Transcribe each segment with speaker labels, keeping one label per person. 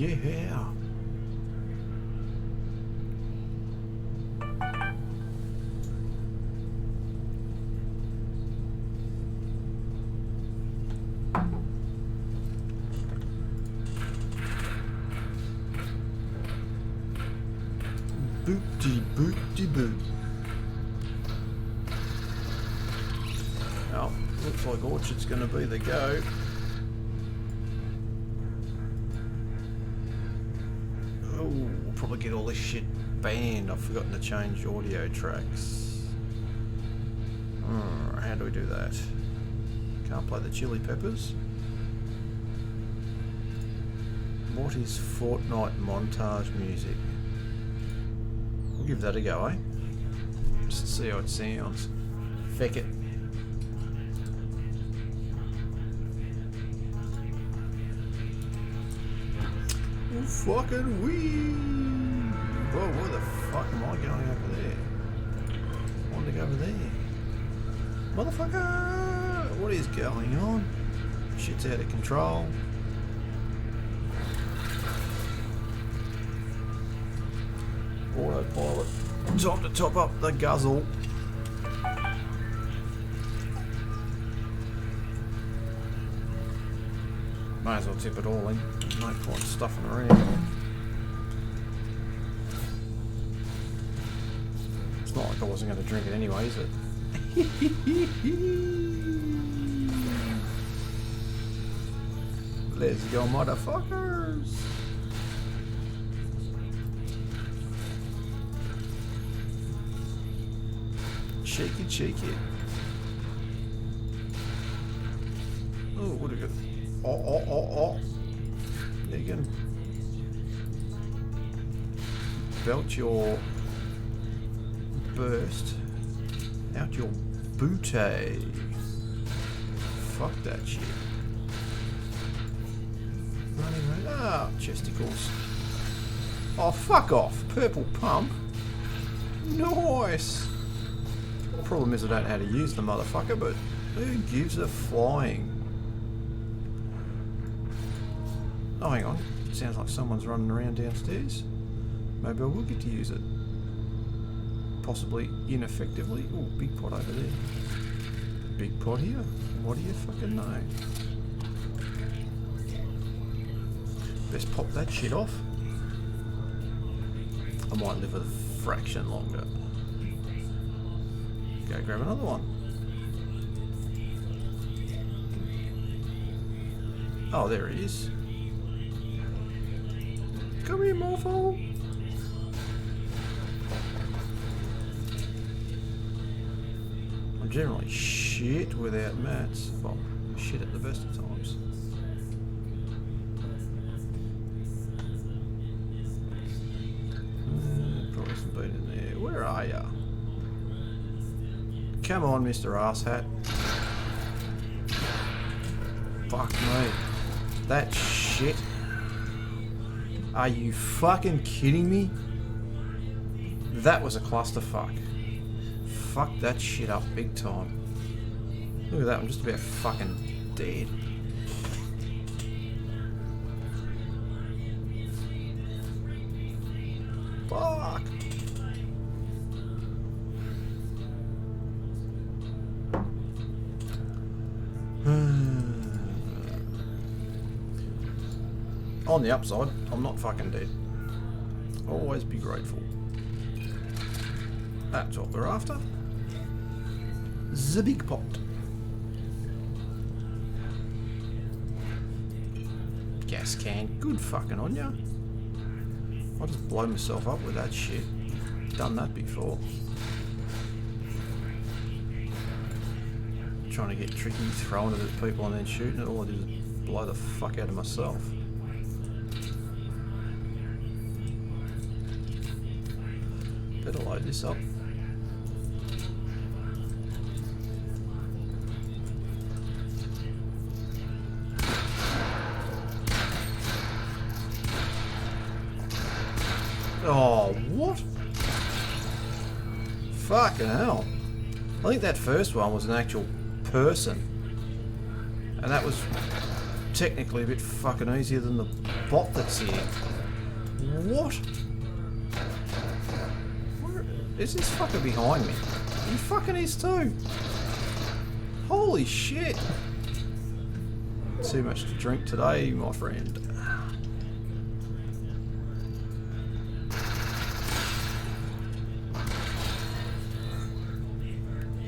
Speaker 1: Yeah. Booty booty boot. Well, looks like Orchard's going to be the go. Oh, we'll probably get all this shit banned. I've forgotten to change audio tracks. How do we do that? Can't play the Chili Peppers. What is Fortnite montage music? We'll give that a go, eh? Just to see how it sounds. Feck it. Oh, fucking wee! Whoa, where the fuck am I going over there? I want to go over there. Motherfucker! What is going on? Shit's out of control. Autopilot. Time to top up the guzzle. Might as well tip it all in. No point stuffing around. It's not like I wasn't going to drink it anyway, is it? Let's go, motherfuckers! Shake it, shake it. Oh, what do we got? Oh. There you go. Belt your burst out your booty. Fuck that shit. Running. Ah, chesticles. Oh, fuck off. Purple pump. Nice. Problem is I don't know how to use the motherfucker, but who gives a flying? Oh, hang on. It sounds like someone's running around downstairs. Maybe I will get to use it. Possibly ineffectively. Oh, big pot over there. Big pot here. What do you fucking know? Best pop that shit off. I might live a fraction longer. Go grab another one. Oh, there he is. Come here, mofo. I'm generally shit without mats. Well, shit at the best of times. Probably some beat in there. Where are ya? Come on, Mr. Asshat. Fuck me. That shit. Are you fucking kidding me? That was a clusterfuck. Fuck that shit up big time. Look at that, I'm just about fucking dead. Fuck. On the upside, I'm not fucking dead. Always be grateful. That's what we're after. The big pot. Gas can, good fucking on ya. I'll just blow myself up with that shit. Done that before. Trying to get tricky, throwing it at people and then shooting it. All I did is blow the fuck out of myself. Better load this up. Oh, what? Fucking hell. I think that first one was an actual person. And that was technically a bit fucking easier than the bot that's here. What? Where is this fucker behind me? He fucking is too. Holy shit. Too much to drink today, my friend.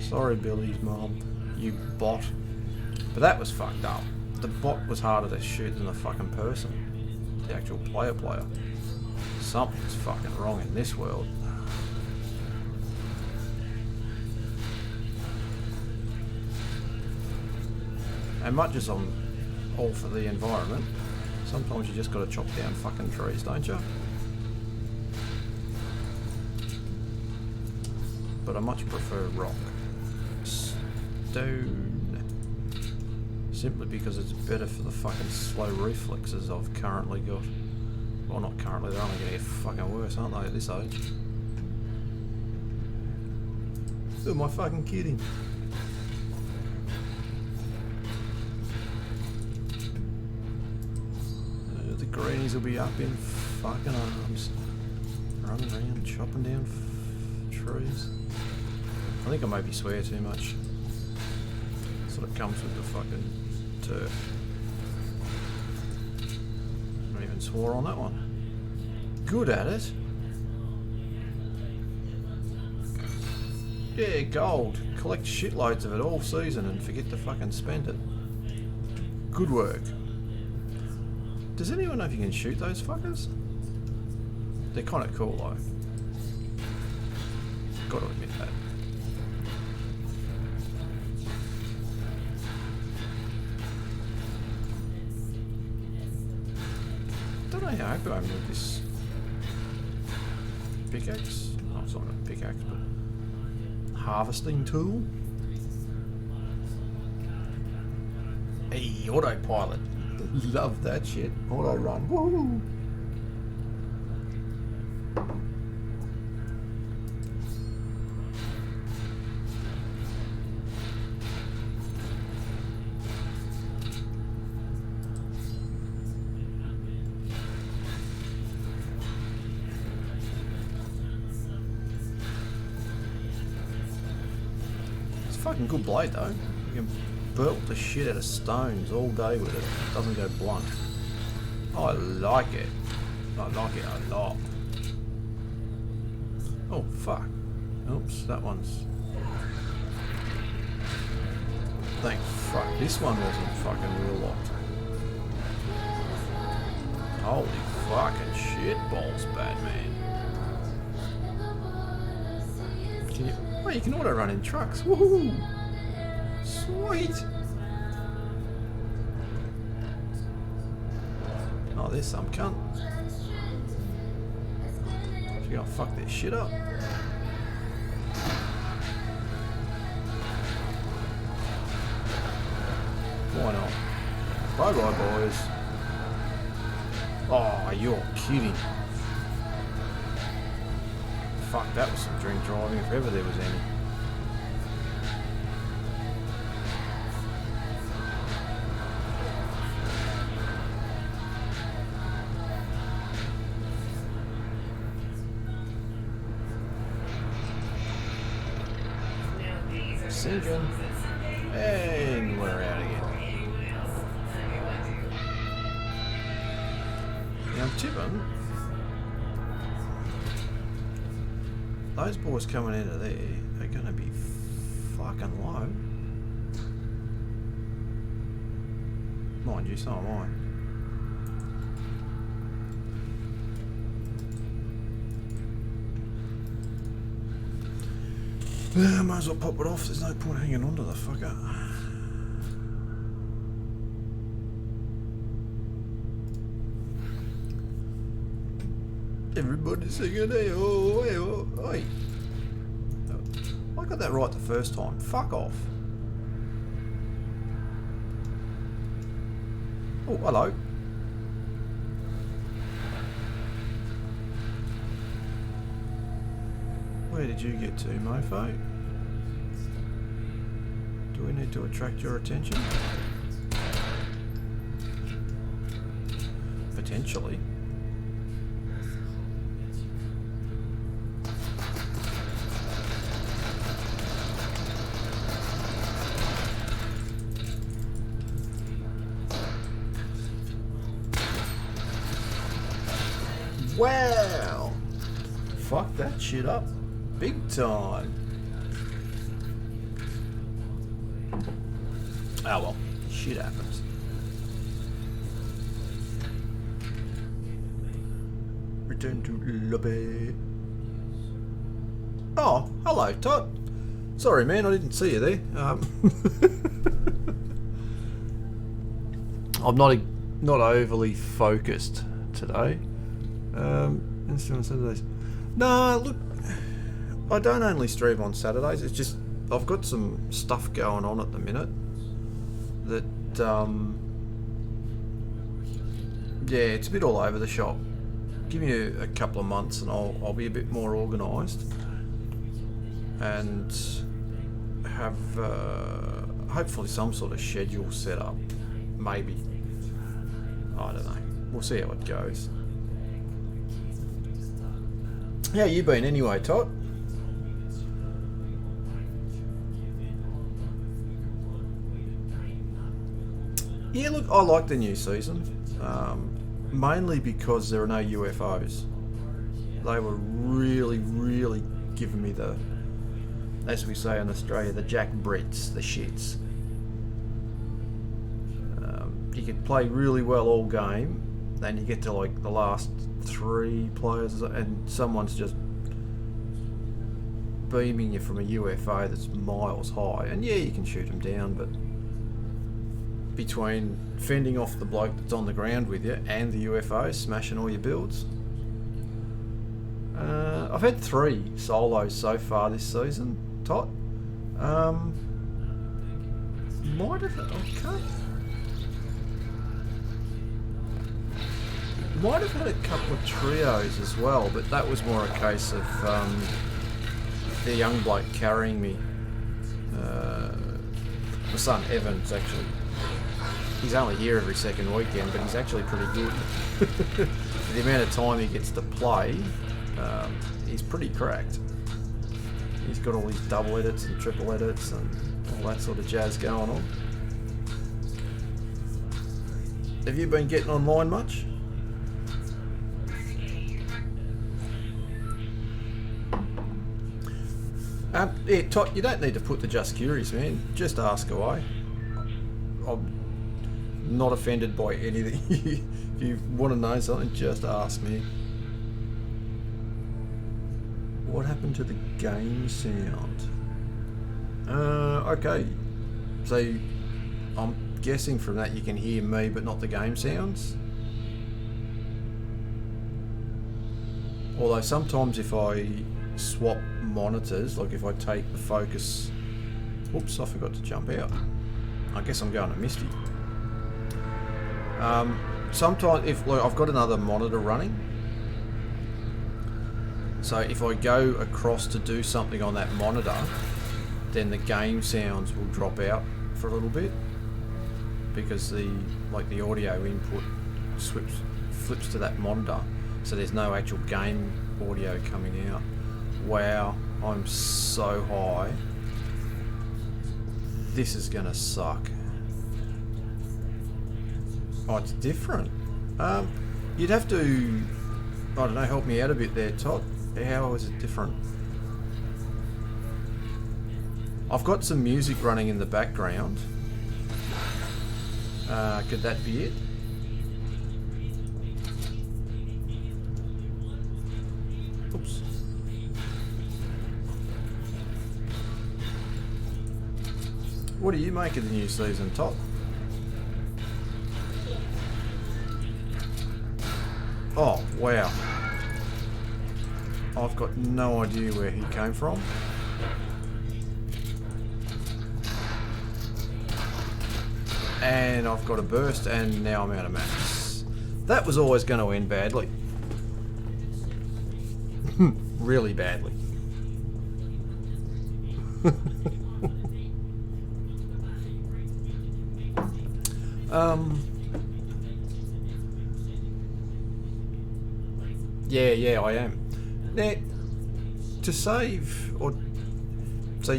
Speaker 1: Sorry, Billy's mom. You bot. But that was fucked up. The bot was harder to shoot than the fucking person. The actual player. Something's fucking wrong in this world. And much as I'm all for the environment, sometimes you just gotta chop down fucking trees, don't you? But I much prefer rock. Stone. Simply because it's better for the fucking slow reflexes I've currently got. Well, not currently, they're only gonna get fucking worse, aren't they, at this age? Who am I fucking kidding? The greenies will be up in fucking arms. Running around, chopping down trees. I think I maybe swear too much. Sort of comes with the fucking turf. Not even swore on that one. Good at it. Yeah, gold. Collect shitloads of it all season and forget to fucking spend it. Good work. Does anyone know if you can shoot those fuckers? They're kind of cool though. Gotta admit that. Don't know how happy I am with this pickaxe. Oh, it's not a pickaxe, but harvesting tool. Hey, autopilot. Love that shit. Auto run. Woo! It's a fucking good blade though. You can belt the shit out of stones all day with it. It doesn't go blunt. I like it. I like it a lot. Oh fuck. Oops, that one's... Thank fuck, this one wasn't fucking real locked. Holy fucking shit balls, Batman. Can you... Oh, you can auto run in trucks. Woohoo! Sweet! Oh, there's some cunt. She gonna fuck this shit up. Why not? Bye bye, boys. Oh, you're kidding. Fuck, that was some drink driving if ever there was any. Sinking. And we're out again. Now, tipping. Those boys coming out of there are going to be fucking low. Mind you, so am I. I might as well pop it off, there's no point hanging on to the fucker. Everybody's singing, hey oh, hey oh, hey. I got that right the first time, fuck off. Oh, hello. Where did you get to, mofo? Do we need to attract your attention? potentially. Wow! Fuck that shit up. Big time. Oh well, shit happens. Return to lobby. Oh, hello, Todd. Sorry, man, I didn't see you there. I'm not overly focused today. Saturdays. No, look, I don't only stream on Saturdays. It's just I've got some stuff going on at the minute that yeah, it's a bit all over the shop. Give me a couple of months and I'll be a bit more organised and have hopefully some sort of schedule set up. Maybe, I don't know. We'll see how it goes. How you been anyway, Todd? Yeah, look, I like the new season, mainly because there are no UFOs. They were really, really giving me the, as we say in Australia, the Jack Brits, the shits. You could play really well all game, then you get to like the last 3 players and someone's just beaming you from a UFO that's miles high, and yeah, you can shoot them down, but between fending off the bloke that's on the ground with you and the UFO smashing all your builds, I've had 3 solos so far this season, Tot. Might have had a couple of trios as well, but that was more a case of the young bloke carrying me. My son Evan's actually, he's only here every second weekend, but he's actually pretty good. For the amount of time he gets to play, he's pretty cracked. He's got all these double edits and triple edits and all that sort of jazz going on. Have you been getting online much? Yeah, Tot, you don't need to put the just curious, man. Just ask away. I'm not offended by anything. If you want to know something, just ask me. What happened to the game sound? Okay. So, I'm guessing from that you can hear me, but not the game sounds. Although sometimes if I swap monitors, like if I take the focus, oops, I forgot to jump out. I guess I'm going to Misty. Sometimes if like I've got another monitor running, so if I go across to do something on that monitor, then the game sounds will drop out for a little bit because the audio input flips to that monitor, so there's no actual game audio coming out. Wow, I'm so high. This is gonna suck. Oh, it's different. You'd have to, I don't know, help me out a bit there, Todd. How is it different? I've got some music running in the background. Could that be it? Oops. What do you make of the new season, Top? Oh, wow. I've got no idea where he came from. And I've got a burst, and now I'm out of max. That was always going to end badly. Really badly. Yeah, I am. Now, to save, or so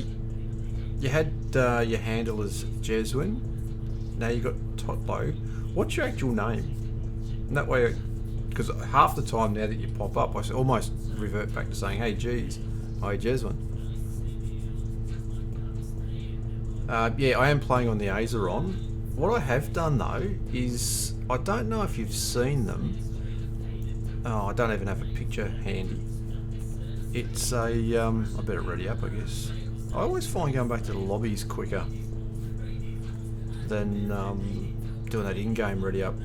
Speaker 1: you had your handle as Jeswin. Now you got Totlo. What's your actual name? And that way, because half the time now that you pop up, I almost revert back to saying, "Hey, geez, hi, Jeswin." Yeah, I am playing on the Azeron. What I have done though is, I don't know if you've seen them. Oh, I don't even have a picture handy. It's a, I better ready up, I guess. I always find going back to the lobbies quicker than doing that in-game ready up.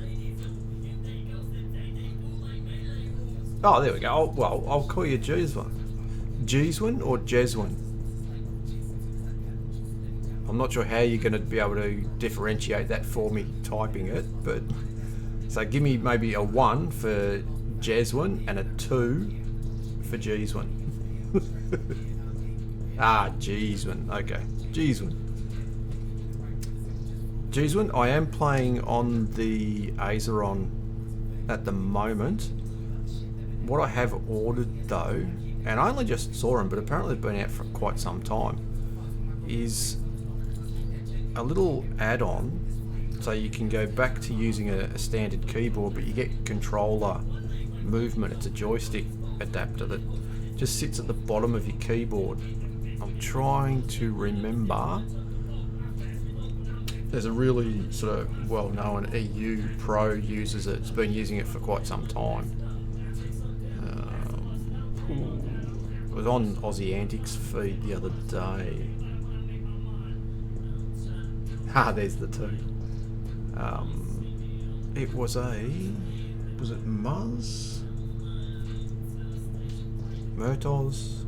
Speaker 1: Oh, there we go. Well, I'll call you Jeswin. Jeswin or Jeswin? I'm not sure how you're going to be able to differentiate that for me typing it, but so give me maybe a 1 for Jeswin and a 2 for Jeswin. Ah, Jeswin. Okay, Jeswin. Jeswin, I am playing on the Azeron at the moment. What I have ordered though, and I only just saw them, but apparently they've been out for quite some time, is a little add-on, so you can go back to using a standard keyboard, but you get controller movement. It's a joystick adapter that just sits at the bottom of your keyboard. I'm trying to remember. There's a really sort of well-known EU pro uses it. It's been using it for quite some time. It was on Aussie Antics feed the other day. Ah, there's the 2. It was it Muzz? Murtos?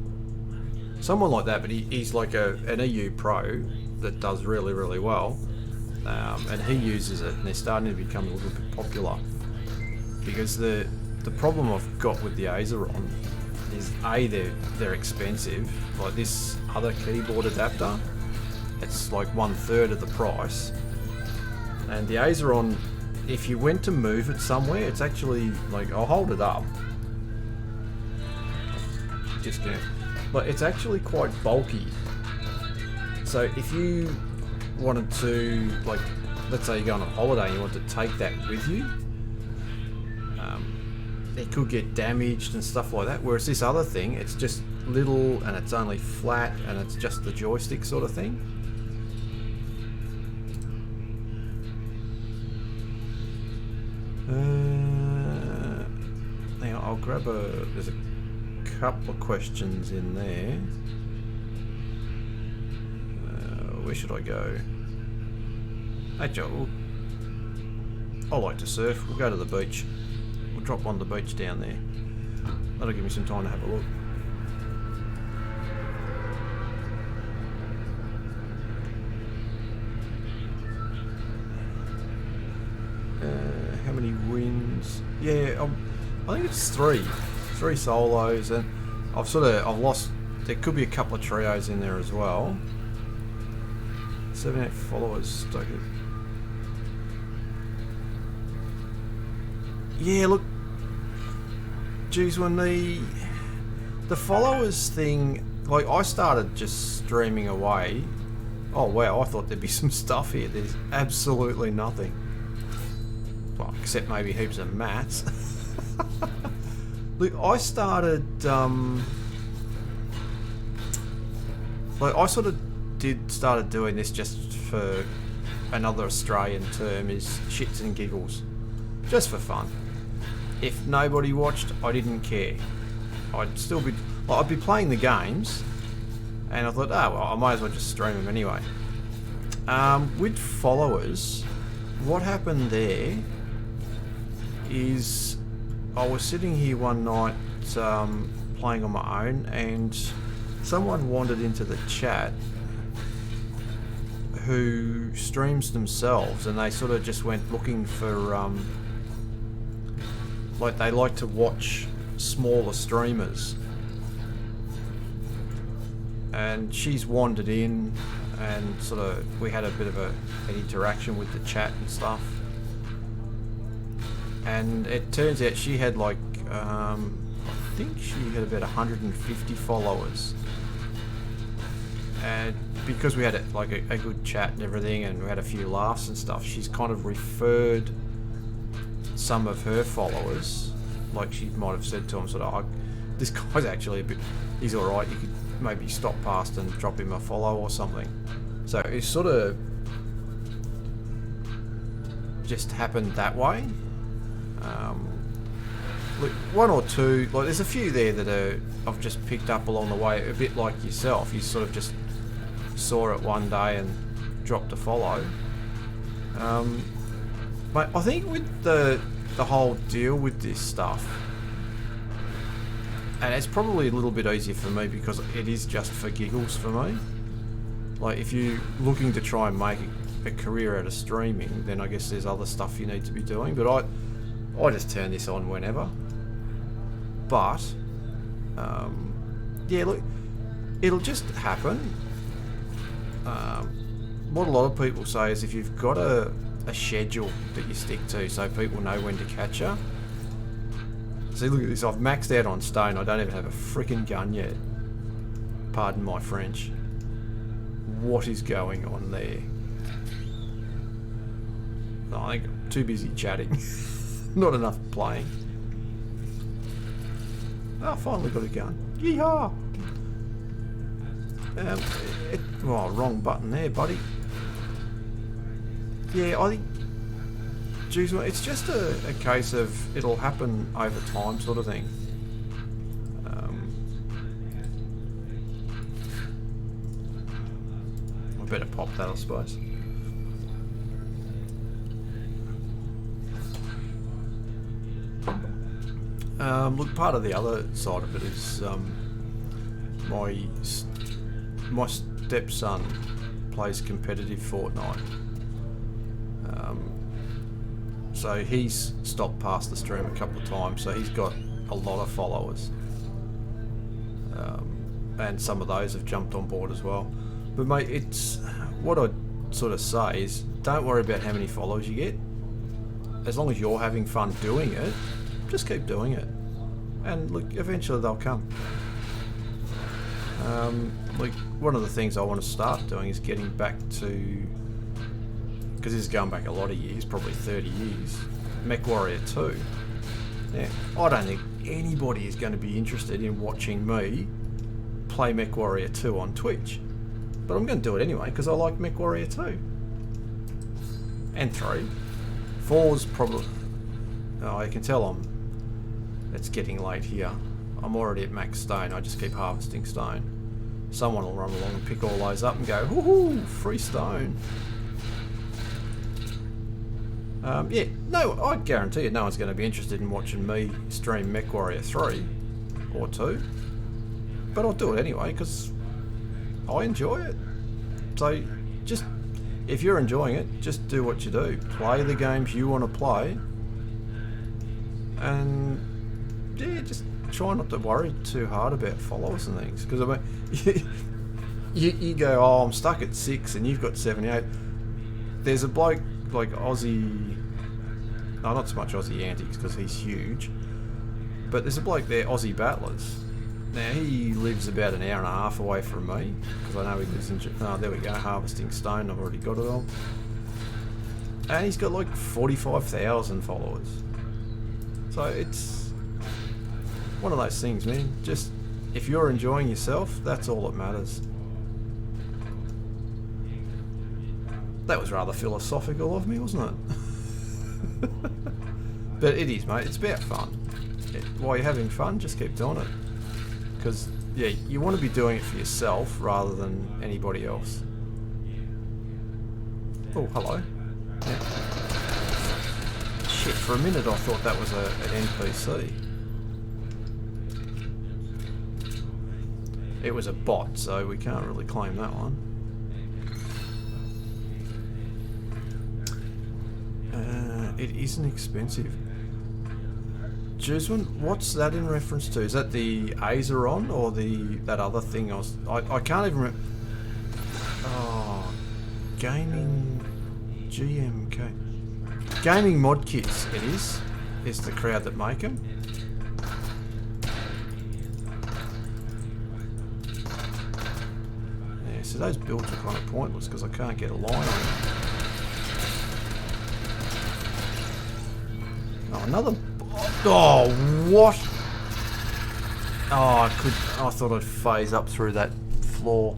Speaker 1: Someone like that, but he's like an EU pro that does really, really well. And he uses it, and they're starting to become a little bit popular. Because the problem I've got with the Azeron is they're expensive. Like this other keyboard adapter, it's like 1/3 of the price. And the Azeron, if you went to move it somewhere, it's actually like, I'll hold it up. Just gonna, but it's actually quite bulky. So if you wanted to, like, let's say you go on a holiday and you want to take that with you, it could get damaged and stuff like that. Whereas this other thing, it's just little and it's only flat and it's just the joystick sort of thing. Now I'll grab there's a couple of questions in there. Where should I go? Hey Joel, I like to surf. We'll go to the beach. We'll drop on the beach down there. That'll give me some time to have a look. How many wins? Yeah, I think it's 3 solos, and I've lost. There could be a couple of trios in there as well. 78 followers. Stuck it. Yeah, look, geez, when the followers thing, like, I started just streaming away. Oh wow, I thought there'd be some stuff here. There's absolutely nothing. Well, except maybe heaps of mats. Look, I started, like, I sort of started doing this just for another Australian term, is shits and giggles, just for fun. If nobody watched, I didn't care. I'd still be, well, I'd be playing the games, and I thought, oh well, I might as well just stream them anyway. With followers, what happened there is I was sitting here one night playing on my own, and someone wandered into the chat who streams themselves, and they sort of just went looking for like, they like to watch smaller streamers, and she's wandered in, and sort of we had a bit of an interaction with the chat and stuff, and it turns out she had like think she had about 150 followers. And because we had like a good chat and everything, and we had a few laughs and stuff, she's kind of referred some of her followers. Like she might have said to him, sort of, oh, this guy's actually a bit, he's alright, you could maybe stop past and drop him a follow or something. So it sort of just happened that way. Look, one or two, like there's a few there that I've just picked up along the way, a bit like yourself. You sort of just saw it one day and dropped a follow. But I think with the whole deal with this stuff, and it's probably a little bit easier for me because it is just for giggles for me. Like if you're looking to try and make a career out of streaming, then I guess there's other stuff you need to be doing. But I just turn this on whenever. But yeah, look, it'll just happen. What a lot of people say is if you've got a schedule that you stick to, so people know when to catch you. See, look at this. I've maxed out on stone. I don't even have a freaking gun yet. Pardon my French. What is going on there? No, I think I'm too busy chatting. Not enough playing. Oh, finally got a gun. Yeehaw! Oh, wrong button there, buddy. Yeah, I think... Geez, it's just a case of it'll happen over time sort of thing. I better pop that, I suppose. Look, part of the other side of it is my stepson plays competitive Fortnite. So he's stopped past the stream a couple of times, so he's got a lot of followers. And some of those have jumped on board as well. But mate, it's what I'd sort of say is don't worry about how many followers you get. As long as you're having fun doing it, just keep doing it. And look, eventually they'll come. Like one of the things I want to start doing is getting back to, because this is going back a lot of years, probably 30 years, MechWarrior 2. Now, I don't think anybody is going to be interested in watching me play MechWarrior 2 on Twitch. But I'm going to do it anyway, because I like MechWarrior 2. And 3. 4's probably... Oh, I can tell it's getting late here. I'm already at max stone, I just keep harvesting stone. Someone will run along and pick all those up and go, woohoo, free stone. Yeah, no, I guarantee you no one's going to be interested in watching me stream MechWarrior 3 or 2. But I'll do it anyway, because I enjoy it. So, just, if you're enjoying it, just do what you do. Play the games you want to play. And, yeah, just try not to worry too hard about followers and things. Because, I mean, you go, oh, I'm stuck at 6 and you've got 78. There's a bloke like Aussie, no, not so much Aussie Antics because he's huge, but there's a bloke there, Aussie Battlers. Now he lives about an hour and a half away from me because I know he lives in. Oh, there we go, harvesting stone. I've already got it all, and he's got like 45,000 followers. So it's one of those things, man. Just if you're enjoying yourself, that's all that matters. That was rather philosophical of me, wasn't it? But it is, mate. It's about fun. While you're having fun, just keep doing it. Because, yeah, you want to be doing it for yourself rather than anybody else. Oh, hello. Yeah. Shit, for a minute I thought that was an NPC. It was a bot, so we can't really claim that one. It isn't expensive. Juswin, what's that in reference to? Is that the Azeron or that other thing? I can't even remember. Oh, gaming GMK. Gaming mod kits. It is the crowd that make them. those builds are kind of pointless because I can't get a line on them. Oh, another... Oh, what? Oh, I thought I'd phase up through that floor.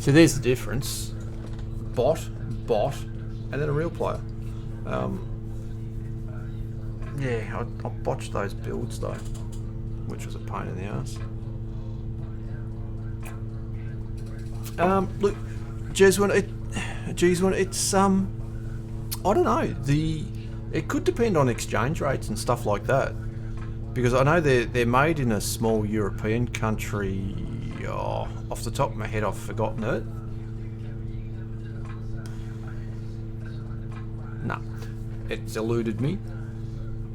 Speaker 1: So there's the difference. Bot, and then a real player. Yeah, I botched those builds though, which was a pain in the ass. Look, Jeswin, it's I don't know. It could depend on exchange rates and stuff like that, because I know they're made in a small European country. Oh, off the top of my head, I've forgotten it. No, it's eluded me.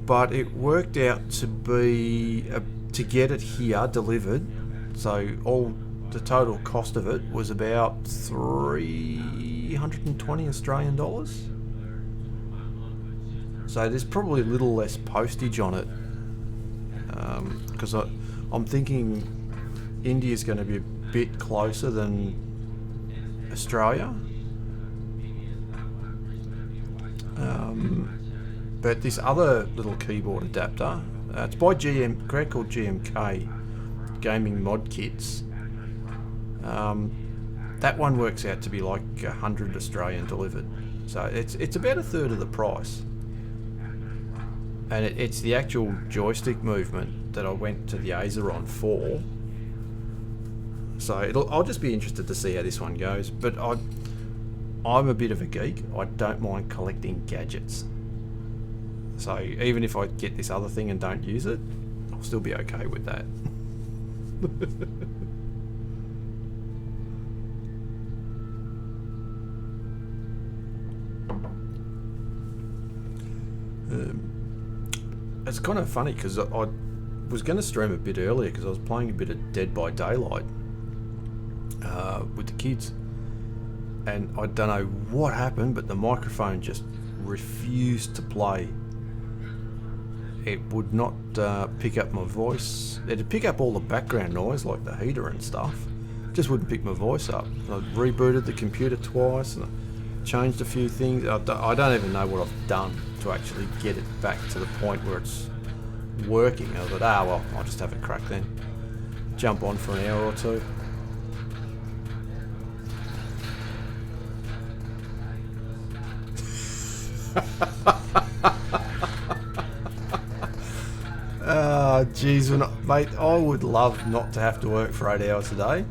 Speaker 1: But it worked out to be to get it here delivered. So all the total cost of it was about 320 Australian dollars. So there's probably a little less postage on it, because I'm thinking India's going to be a bit closer than Australia. But this other little keyboard adapter, it's by crowd called GMK Gaming Mod Kits. That one works out to be like 100 Australian delivered, so it's about a third of the price. And it's the actual joystick movement that I went to the Acer on for. So I'll just be interested to see how this one goes. But I'm a bit of a geek. I don't mind collecting gadgets. So even if I get this other thing and don't use it, I'll still be okay with that. It's kind of funny because I was going to stream a bit earlier because I was playing a bit of Dead by Daylight with the kids, and I don't know what happened, but the microphone just refused to play. It would not pick up my voice. It'd pick up all the background noise like the heater and stuff, just wouldn't pick my voice up. I rebooted the computer twice and I changed a few things. I don't even know what I've done to actually get it back to the point where it's working. I thought, well, I'll just have a crack then. Jump on for an hour or two. Geez, mate, I would love not to have to work for 8 hours a day.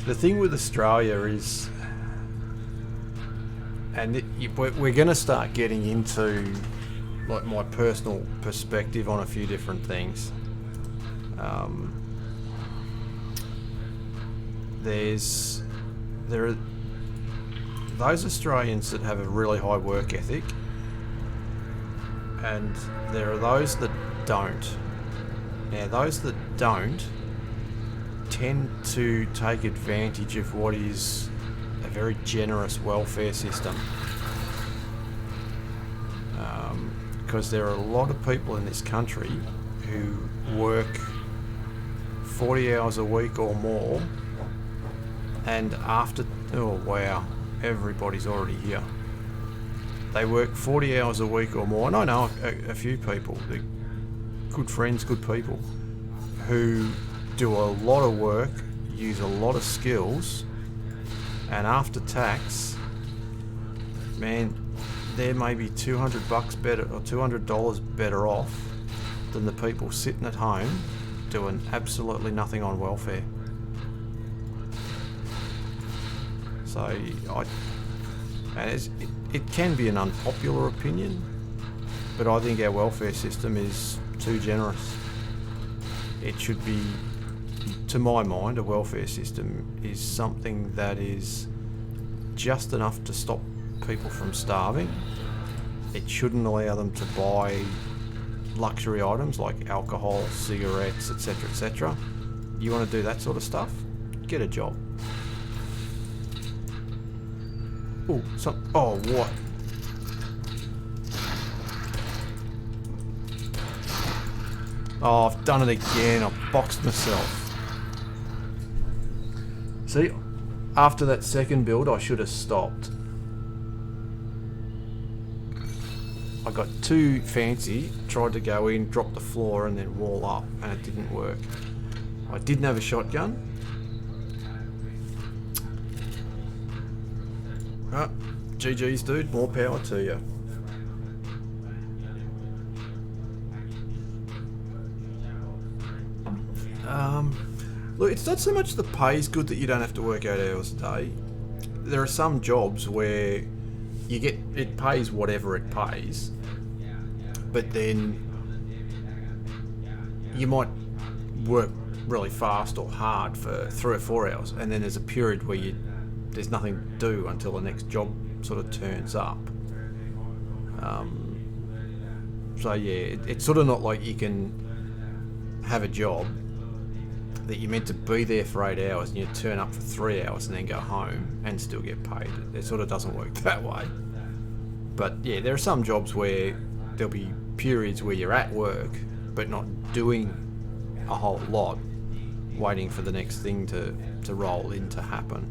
Speaker 1: The thing with Australia is, and we're going to start getting into like my personal perspective on a few different things. There are those Australians that have a really high work ethic, and there are those that don't. Now, those that don't tend to take advantage of what is a very generous welfare system. Because there are a lot of people in this country who work 40 hours a week or more, and after, oh wow, everybody's already here. They work 40 hours a week or more, and I know a few people, they're good friends, good people, who do a lot of work, use a lot of skills, and after tax, man, they're maybe $200 better or $200 better off than the people sitting at home doing absolutely nothing on welfare. So it can be an unpopular opinion, but I think our welfare system is too generous. It should be, to my mind, a welfare system is something that is just enough to stop people from starving. It shouldn't allow them to buy luxury items like alcohol, cigarettes, etc., etc. You want to do that sort of stuff? Get a job. Oh, what? Oh, I've done it again. I've boxed myself. See, after that second build, I should have stopped. I got too fancy, tried to go in, drop the floor, and then wall up, and it didn't work. I didn't have a shotgun. Ah, GG's, dude. More power to you. Look, it's not so much the pay's good that you don't have to work 8 hours a day. There are some jobs where you get, it pays whatever it pays, but then you might work really fast or hard for 3 or 4 hours, and then there's a period where there's nothing to do until the next job sort of turns up. So yeah, it's sort of not like you can have a job that you're meant to be there for 8 hours and you turn up for 3 hours and then go home and still get paid. It sort of doesn't work that way. But yeah, there are some jobs where there'll be periods where you're at work but not doing a whole lot, waiting for the next thing to roll in to happen.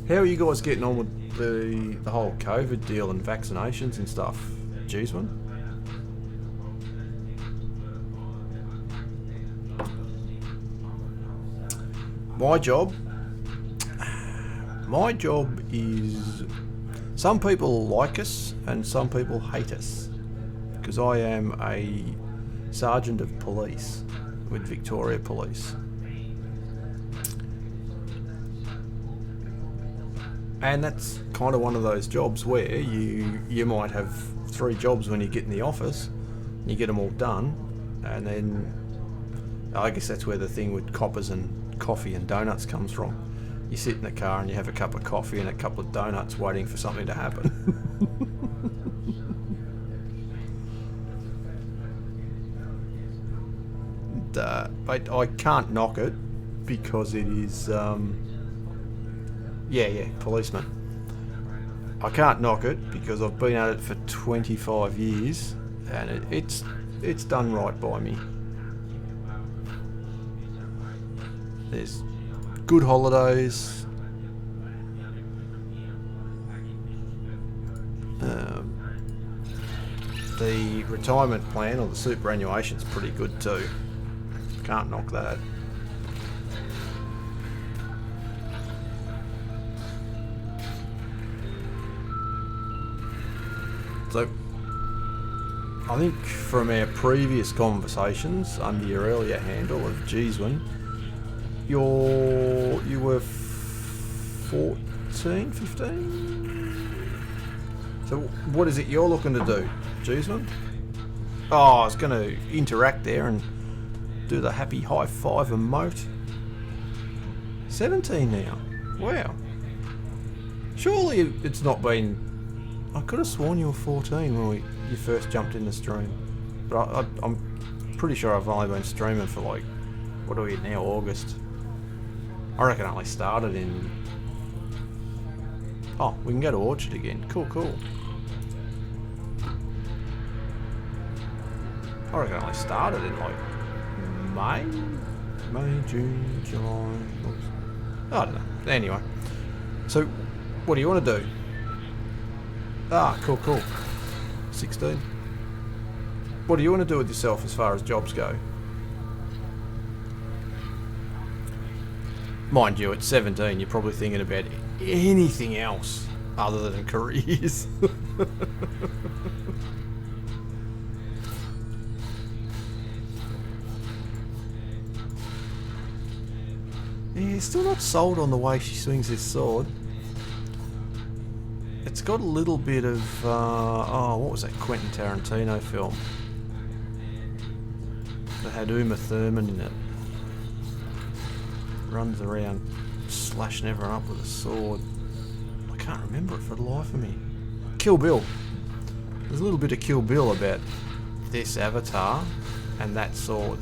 Speaker 1: How are you guys getting on with the whole COVID deal and vaccinations and stuff, Jeezwin? My job is, some people like us and some people hate us, because I am a sergeant of police with Victoria Police. And that's kind of one of those jobs where you might have 3 jobs when you get in the office, you get them all done, and then I guess that's where the thing with coppers and coffee and donuts comes from. You sit in the car and you have a cup of coffee and a couple of donuts waiting for something to happen. But I can't knock it because it is, policeman. I can't knock it because I've been at it for 25 years and it's done right by me. There's good holidays. The retirement plan or the superannuation's pretty good too. Can't knock that. So, I think from our previous conversations under your earlier handle of Jeezwin, you were 14, 15? So what is it you're looking to do, Jeezwin? Oh, I was going to interact there and do the happy high five emote. 17 now. Wow. Surely it's not been... I could have sworn you were 14 when you first jumped in the stream. But I'm pretty sure I've only been streaming for like, what are we now, August? I reckon I only started in... Oh, we can go to Orchard again. Cool. I reckon I only started in like May, June, July, August. I don't know. Anyway. So, what do you want to do? Ah, cool. 16. What do you want to do with yourself as far as jobs go? Mind you, at 17, you're probably thinking about anything else other than careers. Yeah, still not sold on the way she swings this sword. It's got a little bit of, what was that Quentin Tarantino film? That had Uma Thurman in it. Runs around slashing everyone up with a sword. I can't remember it for the life of me. Kill Bill. There's a little bit of Kill Bill about this avatar and that sword.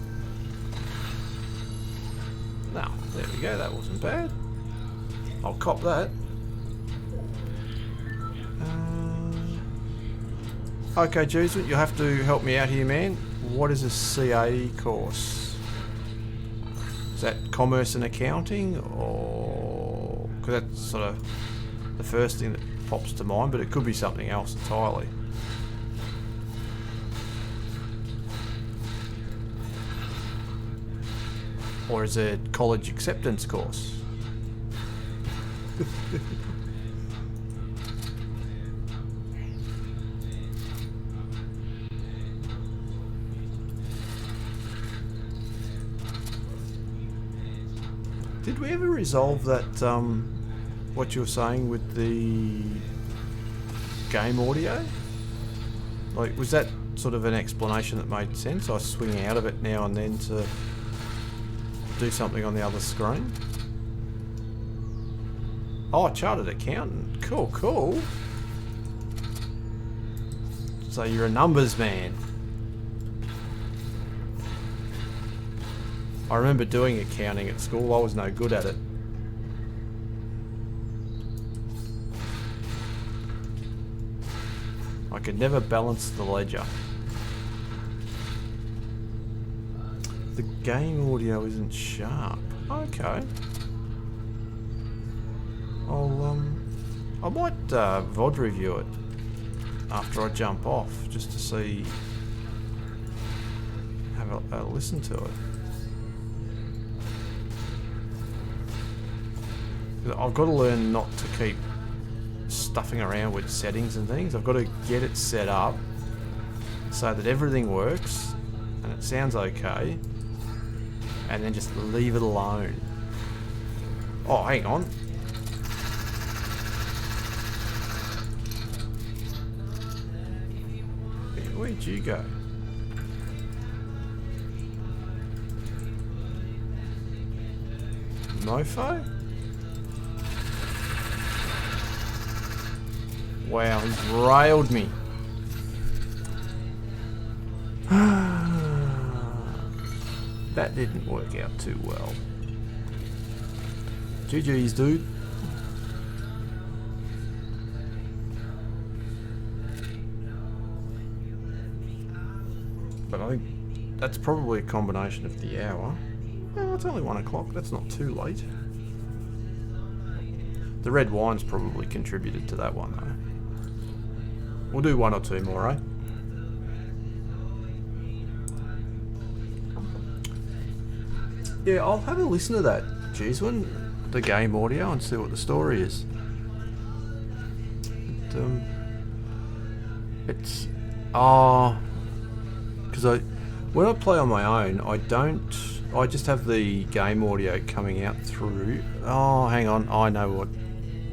Speaker 1: Now, there we go, that wasn't bad. I'll cop that. Okay, Jesus, you'll have to help me out here, man. What is a CAE course? Is that commerce and accounting, or because that's sort of the first thing that pops to mind, but it could be something else entirely. Or is it college acceptance course? Did we ever resolve that, what you were saying with the game audio? Like, was that sort of an explanation that made sense? I was swinging out of it now and then to do something on the other screen. Oh, chartered accountant. Cool, cool. So you're a numbers man. I remember doing accounting at school. I was no good at it. I could never balance the ledger. The game audio isn't sharp. Okay. I might VOD review it after I jump off, just to see, have a listen to it. I've got to learn not to keep stuffing around with settings and things. I've got to get it set up so that everything works and it sounds okay, and then just leave it alone. Oh, hang on. Where'd you go? Mofo? Wow, he's railed me. That didn't work out too well. GG's, dude. But I think that's probably a combination of the hour. Well, it's only 1 o'clock. That's not too late. The red wine's probably contributed to that one, though. We'll do 1 or 2 more, eh? Yeah, I'll have a listen to that, Jeez, the game audio, and see what the story is. It's because when I play on my own, I just have the game audio coming out through. Oh, hang on, I know what.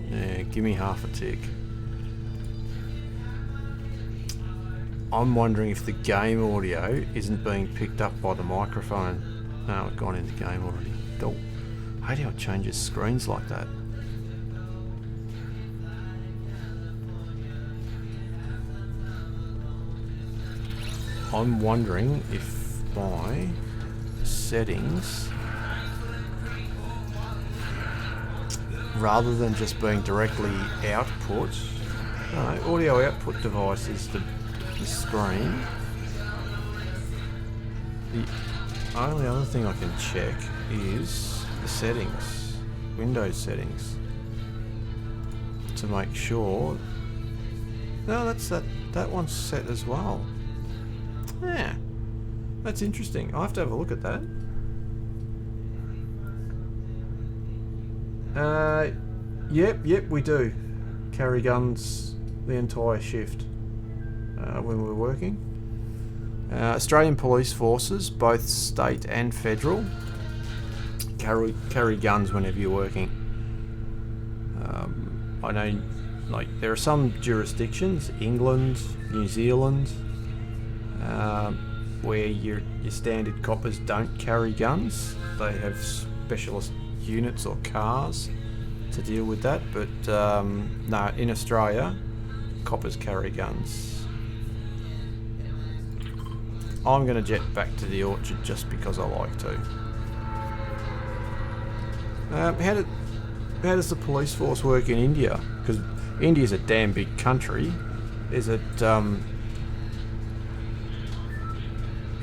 Speaker 1: Yeah, give me half a tick. I'm wondering if the game audio isn't being picked up by the microphone. No, it's gone into game already. Oh, I hate how it changes screens like that. I'm wondering if my settings, rather than just being directly output, audio output device is the screen. The only other thing I can check is the settings, Windows settings, to make sure. No, that one's set as well. Yeah, that's interesting. I'll have to have a look at that. Yep, we do carry guns the entire shift when we're working. Australian police forces, both state and federal, carry guns whenever you're working. I know, like, there are some jurisdictions, England, New Zealand, where your standard coppers don't carry guns. They have specialist units or cars to deal with that, but no, in Australia, coppers carry guns. I'm going to jet back to the orchard just because I like to. How does the police force work in India? Because India's a damn big country. Is it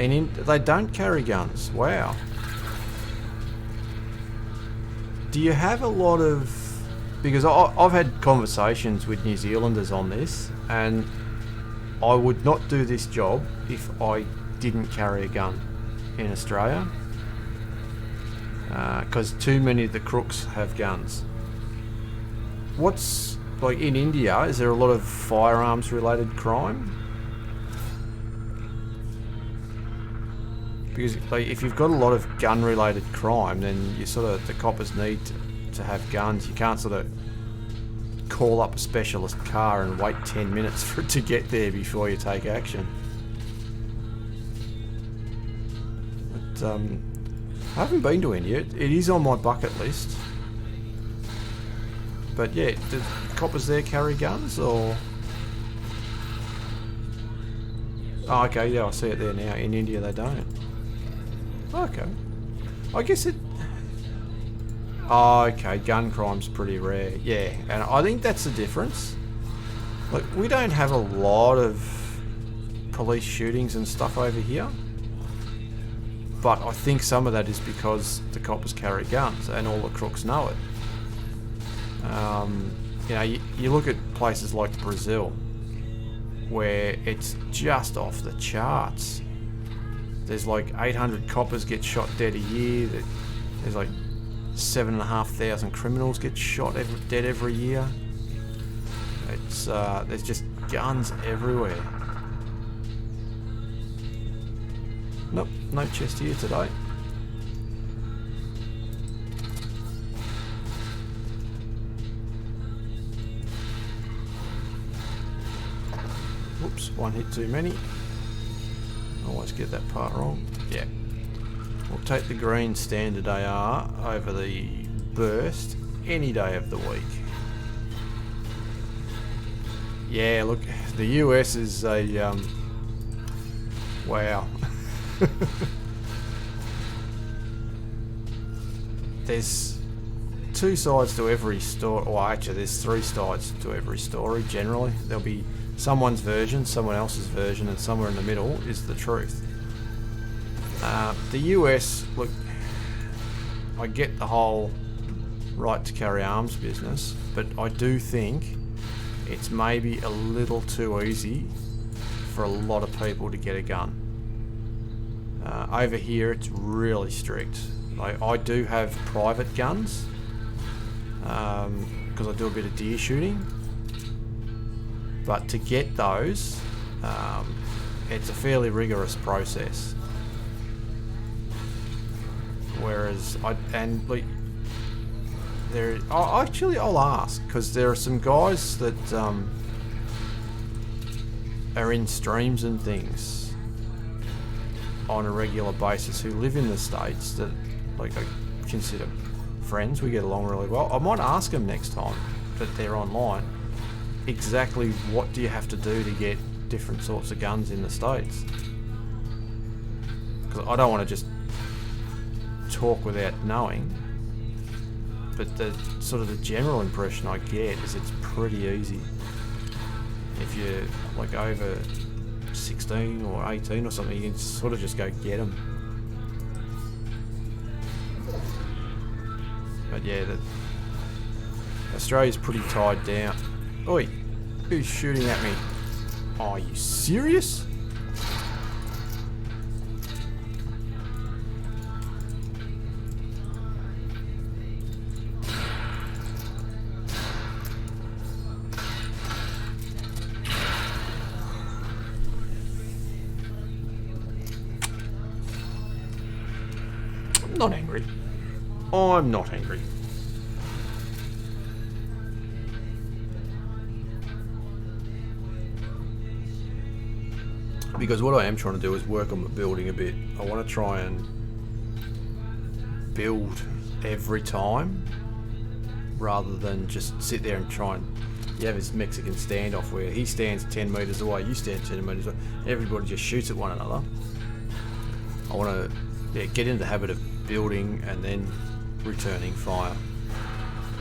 Speaker 1: And they don't carry guns. Wow. Do you have a lot of... Because I've had conversations with New Zealanders on this, and I would not do this job if I didn't carry a gun in Australia. Because too many of the crooks have guns. What's... Like in India, is there a lot of firearms related crime? Because like, if you've got a lot of gun related crime, then you sort of, the coppers need to have guns. You can't sort of call up a specialist car and wait 10 minutes for it to get there before you take action. But I haven't been to India. It is on my bucket list. But yeah, do coppers there carry guns or... Oh, okay, yeah, I see it there now. In India they don't. Okay. I guess it... Oh, okay, gun crime's pretty rare. Yeah, and I think that's the difference. Like, we don't have a lot of police shootings and stuff over here. But I think some of that is because the coppers carry guns and all the crooks know it. You know, you look at places like Brazil, where it's just off the charts. There's like 800 coppers get shot dead a year. There's like 7,500 criminals get shot dead every year. It's there's just guns everywhere. Nope, no chest here today. Whoops, one hit too many. Always get that part wrong. Yeah. We'll take the green standard AR over the burst any day of the week. Yeah, look, the US is a... wow. There's two sides to every story. Well, actually, there's three sides to every story, generally. There'll be someone's version, someone else's version, and somewhere in the middle is the truth. The US, look, I get the whole right to carry arms business, but I do think it's maybe a little too easy for a lot of people to get a gun. Over here, it's really strict. I do have private guns, because I do a bit of deer shooting. But to get those, it's a fairly rigorous process. Whereas I'll ask, because there are some guys that are in streams and things on a regular basis who live in the States that like I consider friends. We get along really well. I might ask them next time that they're online exactly what do you have to do to get different sorts of guns in the States, because I don't want to just talk without knowing. But the sort of the general impression I get is it's pretty easy if you're like over 16 or 18 or something. You can sort of just go get them. But yeah, Australia's pretty tied down. Oi, who's shooting at me? Oh, are you serious? I'm not angry. I'm not angry. Because what I am trying to do is work on the building a bit. I want to try and build every time rather than just sit there and try and... You have this Mexican standoff where he stands 10 metres away, you stand 10 metres away, everybody just shoots at one another. I want to get into the habit of building and then returning fire.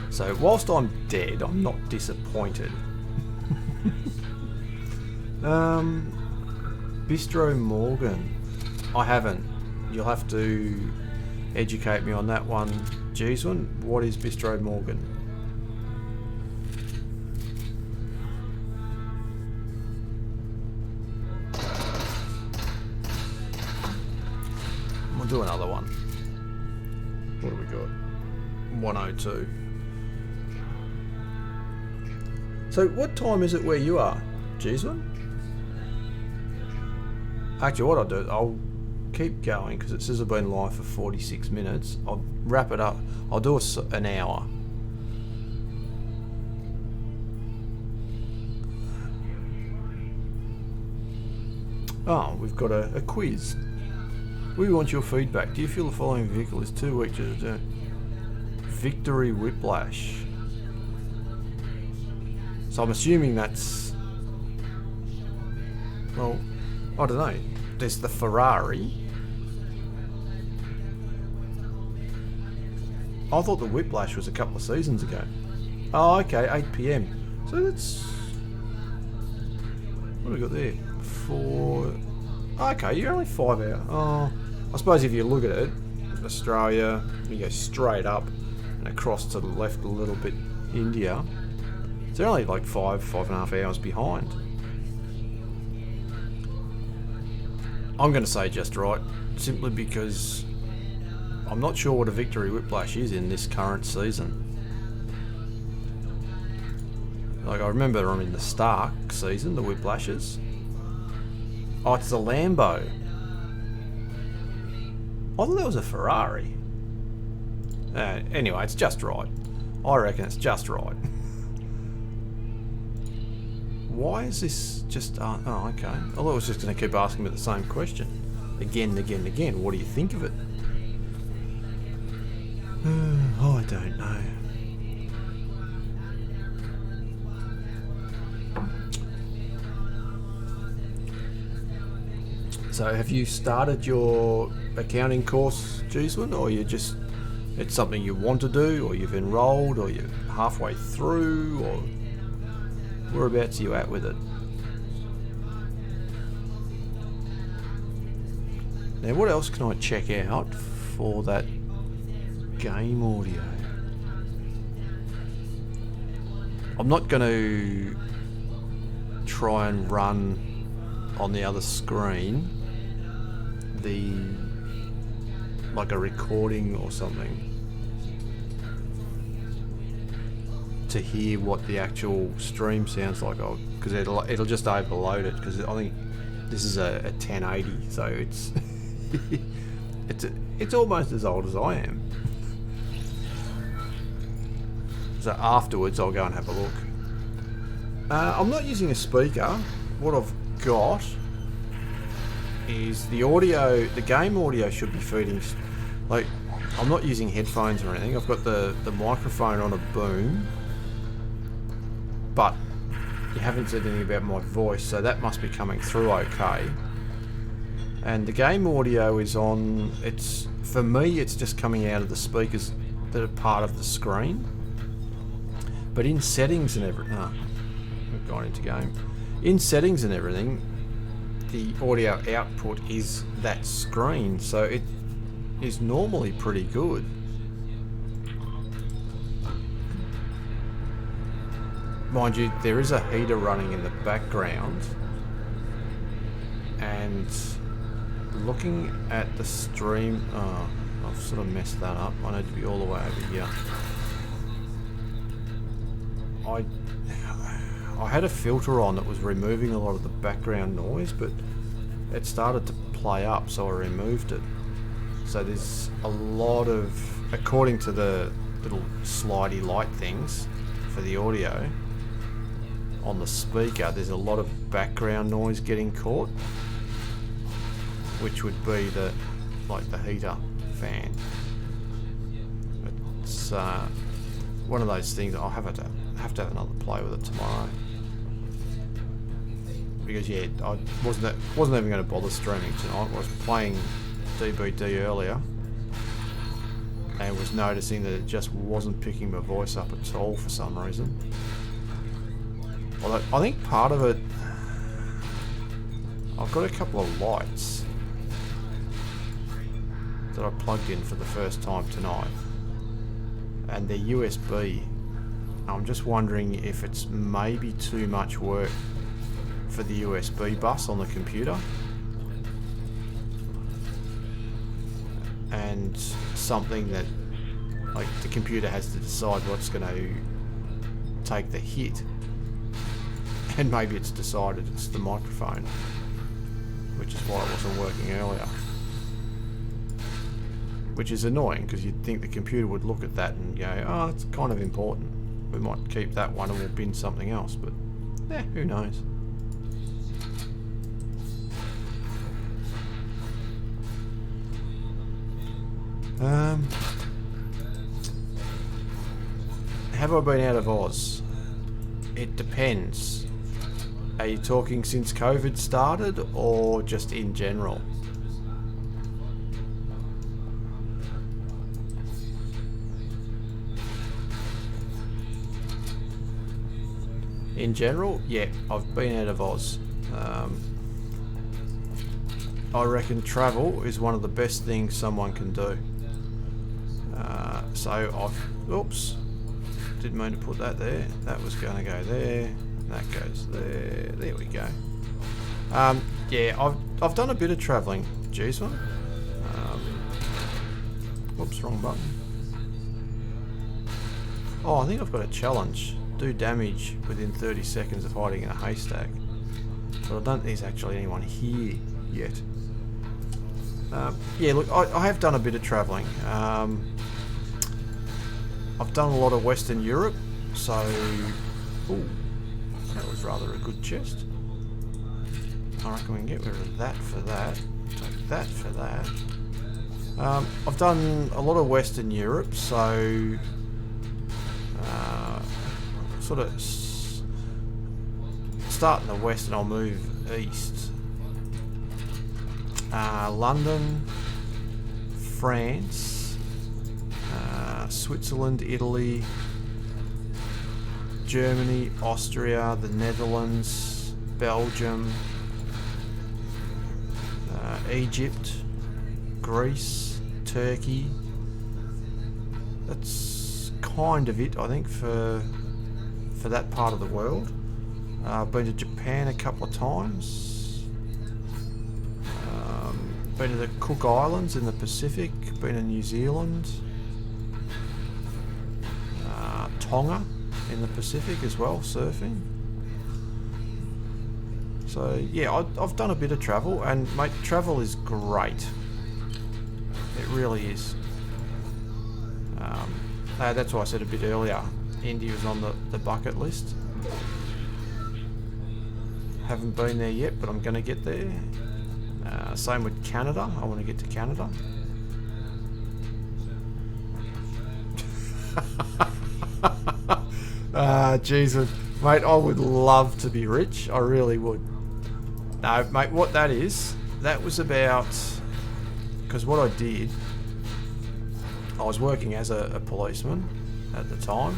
Speaker 1: So whilst I'm dead, I'm not disappointed. Bistro Morgan. I haven't. You'll have to educate me on that one. Jeezwin, what is Bistro Morgan? We'll do another one. What have we got? 102. So what time is it where you are, Jeezwin? Actually, what I'll do, I'll keep going because it says I've been live for 46 minutes. I'll wrap it up. I'll do an hour. Oh, we've got a quiz. We want your feedback. Do you feel the following vehicle is too weak to do? Victory Whiplash. So I'm assuming that's... Well, I don't know. There's the Ferrari. I thought the Whiplash was a couple of seasons ago. Oh, okay, 8 PM. So that's... What have we got there? 4... Okay, you're only 5 hours. Oh, I suppose if you look at it, Australia, you go straight up and across to the left a little bit, India. So they're only like 5.5 hours behind. I'm going to say just right, simply because I'm not sure what a Victory Whiplash is in this current season. Like, I remember them in the Stark season, the Whiplashes. Oh, it's the Lambo. I thought that was a Ferrari. Anyway, it's just right. I reckon it's just right. Why is this just... oh, okay. I thought I was just going to keep asking me the same question. Again and again and again. What do you think of it? I don't know. So have you started your accounting course, Jeezwin, or you just... It's something you want to do, or you've enrolled, or you're halfway through, or... Whereabouts are you at with it? Now, what else can I check out for that game audio? I'm not going to try and run on the other screen like a recording or something to hear what the actual stream sounds like, because it'll just overload it, because I think this is a 1080, so it's it's almost as old as I am. So afterwards I'll go and have a look. I'm not using a speaker. What I've got is the audio. The game audio should be feeding, like, I'm not using headphones or anything. I've got the microphone on a boom, but you haven't said anything about my voice, so that must be coming through okay. And the game audio is on, it's, for me, it's just coming out of the speakers that are part of the screen. But in settings and everything, we've gone into game. In settings and everything, the audio output is that screen, so it is normally pretty good. Mind you, there is a heater running in the background, and looking at the stream, I've sort of messed that up. I need to be all the way over here. I had a filter on that was removing a lot of the background noise, but it started to play up, so I removed it. So there's a lot of, according to the little slidey light things for the audio on the speaker, there's a lot of background noise getting caught, which would be the heater fan. It's one of those things. I'll have to have another play with it tomorrow, because yeah, I wasn't even going to bother streaming tonight. I was playing DBD earlier and was noticing that it just wasn't picking my voice up at all for some reason. Although I think part of it, I've got a couple of lights that I plugged in for the first time tonight, and they're USB. I'm just wondering if it's maybe too much work for the USB bus on the computer, and something that, like, the computer has to decide what's going to take the hit, and maybe it's decided it's the microphone, which is why it wasn't working earlier. Which is annoying, because you'd think the computer would look at that and go, oh, that's kind of important. We might keep that one and we'll bin something else, but who knows. Have I been out of Oz? It depends. Are you talking since COVID started or just in general? In general, yeah, I've been out of Oz. I reckon travel is one of the best things someone can do. Oops, didn't mean to put that there. That was going to go there. That goes there. There we go. Yeah, I've done a bit of travelling. Jeez, one. Whoops, wrong button. Oh, I think I've got a challenge. Do damage within 30 seconds of hiding in a haystack. But I don't think there's actually anyone here yet. Yeah, look, I have done a bit of travelling. I've done a lot of Western Europe, so... Ooh, that was rather a good chest. I reckon we can get rid of that for that. Take that for that. I've done a lot of Western Europe, so... sort of start in the west and I'll move east. London, France, Switzerland, Italy, Germany, Austria, the Netherlands, Belgium, Egypt, Greece, Turkey. That's kind of it, I think, for that part of the world. Been to Japan a couple of times. Been to the Cook Islands in the Pacific. Been to New Zealand. Tonga in the Pacific as well, surfing. So yeah, I've done a bit of travel, and mate, travel is great. It really is. That's why I said a bit earlier, India's on the bucket list. Haven't been there yet, but I'm going to get there. Same with Canada. I want to get to Canada. Jesus, mate, I would love to be rich. I really would. No, mate, what that is, that was about... Because what I did, I was working as a policeman at the time.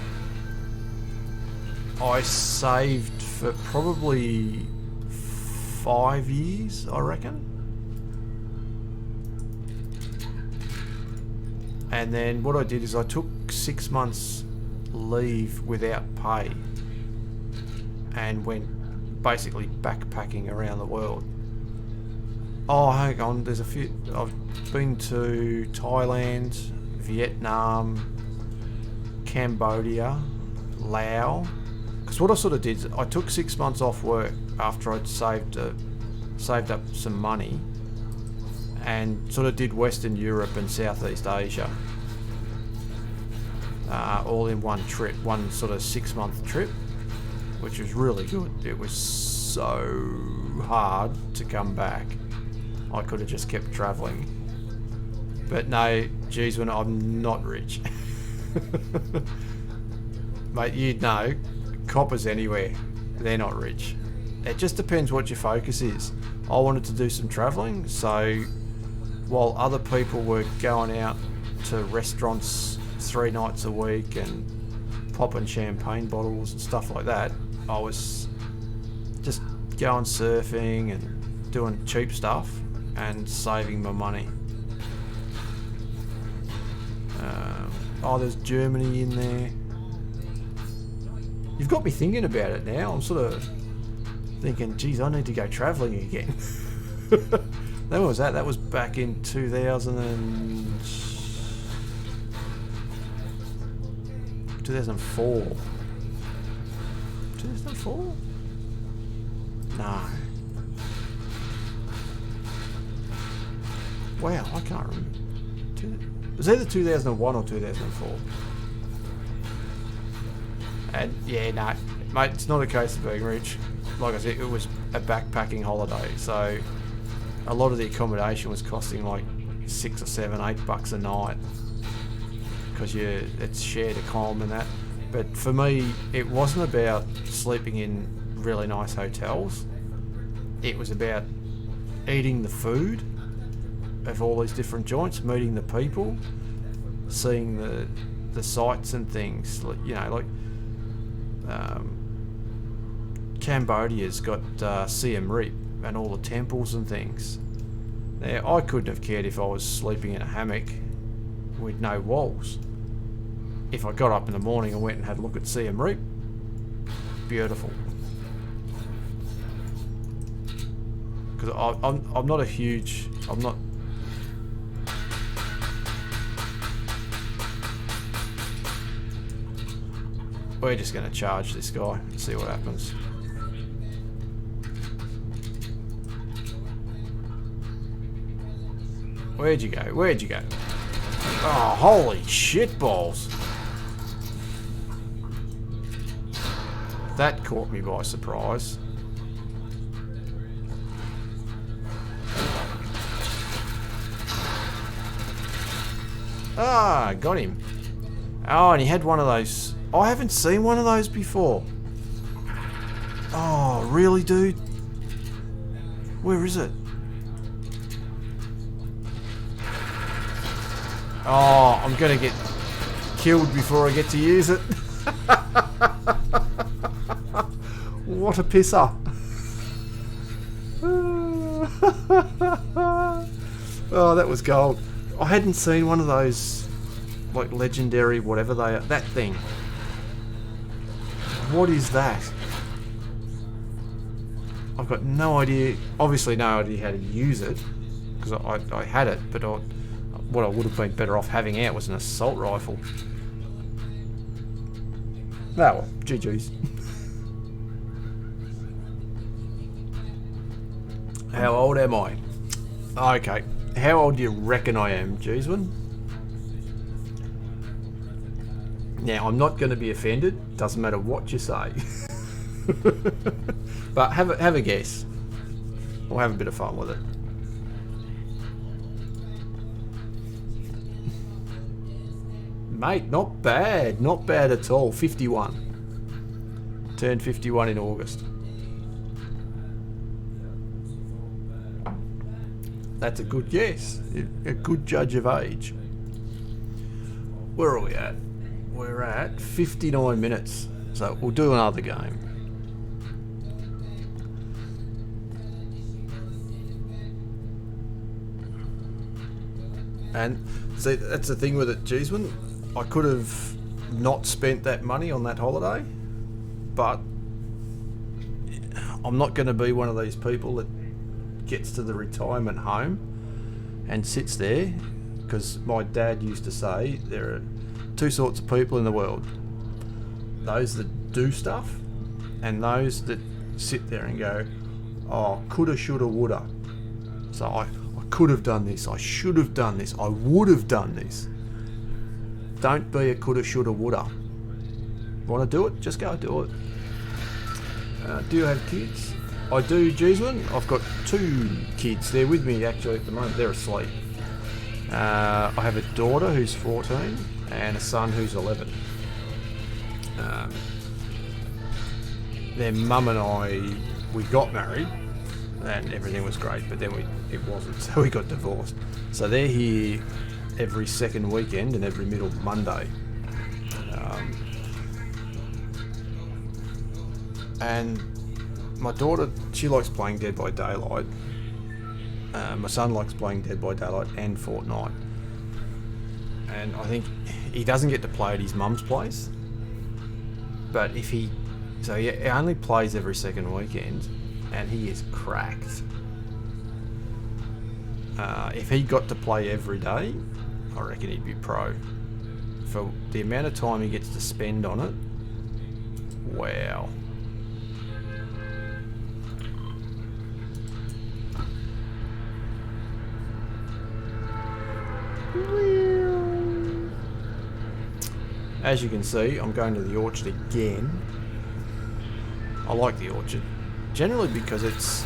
Speaker 1: I saved for probably 5 years, I reckon. And then what I did is I took 6 months leave without pay and went basically backpacking around the world. Oh, hang on, there's a few. I've been to Thailand, Vietnam, Cambodia, Laos. Because what I sort of did is I took 6 months off work after I'd saved up some money, and sort of did Western Europe and Southeast Asia, all in one trip, one sort of 6 month trip, which was really good. It was so hard to come back. I could have just kept travelling. But no, geez, when I'm not rich. Mate, you'd know, coppers anywhere, they're not rich. It just depends what your focus is. I wanted to do some travelling, so while other people were going out to restaurants 3 nights a week and popping champagne bottles and stuff like that, I was just going surfing and doing cheap stuff and saving my money. Oh, there's Germany in there. You've got me thinking about it now. I'm sort of thinking, geez, I need to go travelling again. When was that? That was back in 2004. 2004? No. Wow, I can't remember. It was either 2001 or 2004. And yeah, no, mate, it's not a case of being rich. Like I said, it was a backpacking holiday, so a lot of the accommodation was costing like $6 or $7, $8 a night because it's shared accom and that. But for me, it wasn't about sleeping in really nice hotels. It was about eating the food of all these different joints, meeting the people, seeing the sights and things. You know, like Cambodia's got Siem Reap and all the temples and things. Now, I couldn't have cared if I was sleeping in a hammock with no walls. If I got up in the morning and went and had a look at Siem Reap, beautiful. Because I'm not a huge... I'm not... We're just going to charge this guy and see what happens. Where'd you go? Where'd you go? Oh, holy shit balls. That caught me by surprise. Ah, got him. Oh, and he had one of those. I haven't seen one of those before. Oh, really, dude? Where is it? Oh, I'm gonna get killed before I get to use it. What a pisser. Oh, that was gold. I hadn't seen one of those, like, legendary whatever they are. That thing. What is that? I've got no idea, obviously no idea how to use it, because I had it, but what I would have been better off having out was an assault rifle. Oh well, GG's. How old am I? Okay, how old do you reckon I am, Jeezwin? Now, I'm not going to be offended, doesn't matter what you say. But have a guess. We'll have a bit of fun with it. Mate, not bad. Not bad at all. 51. Turned 51 in August. That's a good guess. A good judge of age. Where are we at? We're at 59 minutes. So we'll do another game. And see, that's the thing with it, Jeezwin. I could have not spent that money on that holiday, but I'm not going to be one of these people that gets to the retirement home and sits there, because my dad used to say there are two sorts of people in the world: those that do stuff and those that sit there and go, oh, coulda, shoulda, woulda. So I could have done this, I should have done this, I would have done this. Don't be a coulda, shoulda, woulda. Want to do it? Just go do it. Do you have kids? I do, Jeezwin. I've got 2 kids. They're with me actually at the moment. They're asleep. I have a daughter who's 14 and a son who's 11. Their mum and I, we got married and everything was great, but then it wasn't, so we got divorced. So they're here every second weekend and every middle Monday. And my daughter, she likes playing Dead by Daylight. My son likes playing Dead by Daylight and Fortnite. and I think he doesn't get to play at his mum's place. But if he... So he only plays every second weekend, and he is cracked. If he got to play every day, I reckon he'd be pro. For the amount of time he gets to spend on it, wow. As you can see, I'm going to the orchard again. I like the orchard. Generally because it's